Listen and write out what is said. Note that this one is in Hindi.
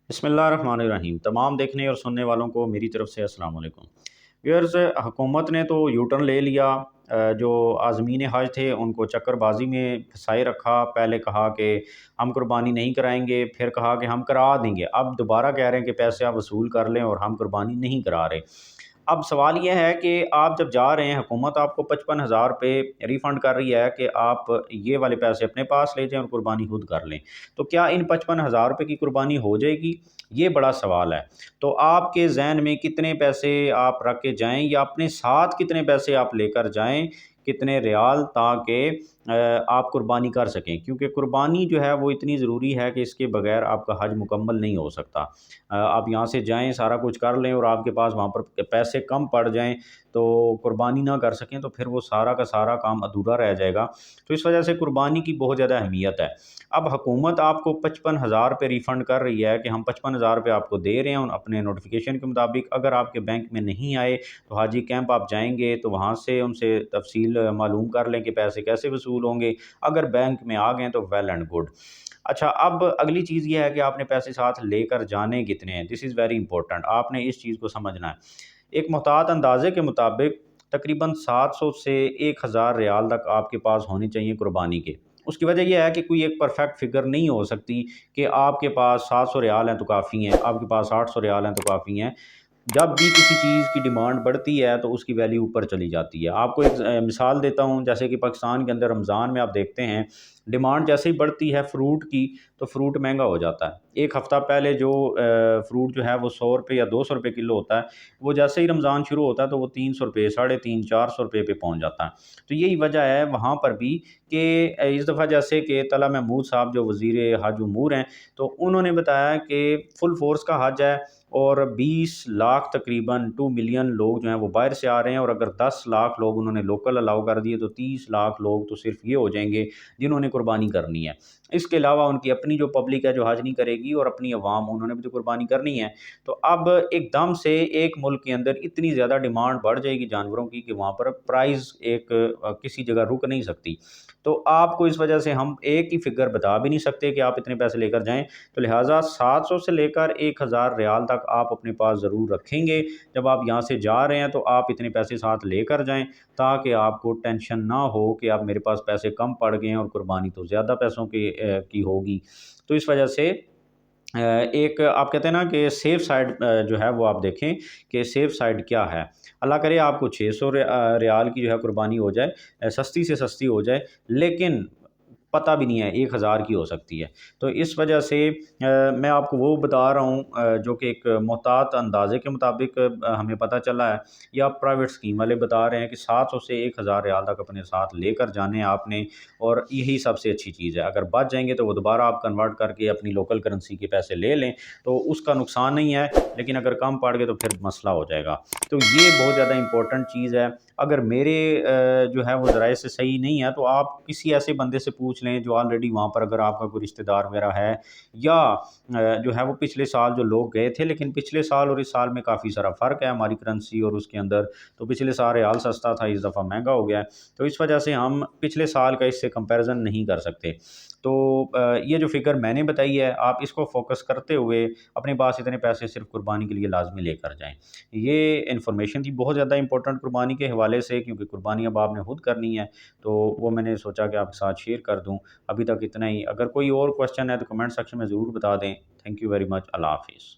बिस्मिल्लाहिर्रहमानिर्रहीम। तमाम देखने और सुनने वालों को मेरी तरफ से अस्सलाम वालेकुम। व्यूअर्स, हुकूमत ने तो यू टर्न ले लिया। जो आज़मीन हज थे उनको चक्करबाजी में फंसाए रखा। पहले कहा कि हम कुर्बानी नहीं कराएंगे, फिर कहा कि हम करा देंगे। अब दोबारा कह रहे हैं कि पैसे आप वसूल कर लें और हम कुर्बानी नहीं करा रहे। अब सवाल ये है कि आप जब जा रहे हैं, हुकूमत आपको 55,000 रुपये रिफ़ंड कर रही है कि आप ये वाले पैसे अपने पास ले जाएँ और कुर्बानी खुद कर लें। तो क्या इन 55,000 रुपये की कुर्बानी हो जाएगी? ये बड़ा सवाल है। तो आपके ज़हन में कितने पैसे आप रख के जाएँ या अपने साथ कितने पैसे आप लेकर जाएँ, कितने रियाल, ताकि आप कुर्बानी कर सकें? क्योंकि कुर्बानी जो है वो इतनी ज़रूरी है कि इसके बगैर आपका हज मुकम्मल नहीं हो सकता। आप यहाँ से जाएँ, सारा कुछ कर लें और आपके पास वहाँ पर पैसे कम पड़ जाएँ, तो कुर्बानी ना कर सकें, तो फिर वो सारा का सारा काम अधूरा रह जाएगा। तो इस वजह से कुर्बानी की बहुत ज़्यादा अहमियत है। अब हुकूमत आपको 55,000 रुपये रिफ़ंड कर रही है कि हम 55,000 रुपये आपको दे रहे हैं उन अपने नोटिफ़िकेशन के मुताबिक। अगर आपके बैंक में नहीं आए, तो हाजी कैंप आप जाएँगे तो वहाँ से उनसे तफ़सील मालूम कर लें कि पैसे कैसे वसूल होंगे। अगर बैंक में आ गए तो वेल एंड गुड। अच्छा, अब अगली चीज़ ये है कि आपने पैसे साथ लेकर जाने कितने हैं? This is very important. आपने इस चीज़ को समझना है। एक मुहतात अंदाज़े के मुताबिक तकरीबन 700 से 1000 रियाल तक आपके पास होने चाहिए कुर्बानी के। उसकी वजह ये है कि कोई एक परफेक्ट फ़िगर नहीं हो सकती कि आपके पास 700 रियाल हैं तो काफ़ी हैं, आपके पास 800 रियाल हैं तो काफ़ी हैं। जब भी किसी चीज़ की डिमांड बढ़ती है तो उसकी वैल्यू ऊपर चली जाती है। आपको एक मिसाल देता हूँ, जैसे कि पाकिस्तान के अंदर रमज़ान में आप देखते हैं, डिमांड जैसे ही बढ़ती है फ्रूट की, तो फ्रूट महंगा हो जाता है। 1 हफ़्ता पहले जो फ्रूट जो है वो ₹100 या ₹200 किलो होता है, वो जैसे ही रमज़ान शुरू होता है तो वो ₹300, साढ़े 3, ₹400 पे पहुँच जाता है। तो यही वजह है वहाँ पर भी कि इस दफ़ा जैसे कि तला महमूद साहब जो वज़ीर हज उमूर हैं, तो उन्होंने बताया कि फुल फ़ोर्स का हज है और 20 लाख, तकरीबन 2 मिलियन लोग जो हैं वो बाहर से आ रहे हैं, और अगर 10 लाख लोग उन्होंने लोकल अलाउ कर दिए तो 30 लाख लोग तो सिर्फ़ ये हो जाएँगे जिन्होंने कुर्बानी करनी है। इसके अलावा उनकी अपनी जो पब्लिक है जो हज नहीं करेगी, और अपनी अवाम, उन्होंने भी तो कुर्बानी करनी है। तो अब एकदम से एक मुल्क के अंदर इतनी ज़्यादा डिमांड बढ़ जाएगी जानवरों की कि वहाँ पर प्राइस एक किसी जगह रुक नहीं सकती। तो आपको इस वजह से हम एक ही फ़िगर बता भी नहीं सकते कि आप इतने पैसे लेकर जाएँ। तो लिहाज़ा 700 से लेकर 1000 रियाल तक आप अपने पास ज़रूर रखेंगे। जब आप यहाँ से जा रहे हैं तो आप इतने पैसे साथ लेकर जाएँ, ताकि आपको टेंशन ना हो कि अब मेरे पास पैसे कम पड़ गए हैं और कुर्बानी तो ज़्यादा पैसों की होगी। तो इस वजह से एक आप कहते हैं ना कि सेफ़ साइड जो है वो आप देखें कि सेफ़ साइड क्या है। अल्लाह करे आपको 600 रियाल की जो है कुर्बानी हो जाए, सस्ती से सस्ती हो जाए, लेकिन पता भी नहीं है 1000 की हो सकती है। तो इस वजह से मैं आपको वो बता रहा हूँ जो कि एक मोहतात अंदाज़े के मुताबिक हमें पता चला है, या प्राइवेट स्कीम वाले बता रहे हैं कि 700 से 1000 रियाल तक अपने साथ लेकर जाने हैं आपने, और यही सबसे अच्छी चीज़ है। अगर बच जाएँगे तो वो दोबारा आप कन्वर्ट करके अपनी लोकल करेंसी के पैसे ले लें, तो उसका नुकसान नहीं है, लेकिन अगर कम पड़ गए तो फिर मसला हो जाएगा। तो ये बहुत ज़्यादा इम्पोर्टेंट चीज़ है। अगर मेरे जो है वो ज़राए से सही नहीं है, तो आप किसी ऐसे बंदे से पूछ लें जो ऑलरेडी वहाँ पर, अगर आपका कोई रिश्तेदार वगैरह है, या जो है वो पिछले साल जो लोग गए थे, लेकिन पिछले साल और इस साल में काफ़ी सारा फ़र्क है हमारी करेंसी और उसके अंदर। तो पिछले साल रियाल सस्ता था, इस दफ़ा महंगा हो गया है। तो इस वजह से हम पिछले साल का इससे कंपैरिज़न नहीं कर सकते। तो ये जो फ़िगर मैंने बताई है, आप इसको फ़ोकस करते हुए अपने पास इतने पैसे सिर्फ़ कुर्बानी के लिए लाज़मी लेकर जाएँ। ये इन्फॉर्मेशन थी बहुत ज़्यादा इम्पोर्टेंट कुर्बानी के हवाले से, क्योंकि कुर्बानी अब आपने खुद करनी है, तो वो मैंने सोचा कि आपके साथ शेयर कर दूँ। अभी तक इतना ही। अगर कोई और क्वेश्चन है तो कमेंट सेक्शन में ज़रूर बता दें। Thank you very much. Allah हाफ़िज़।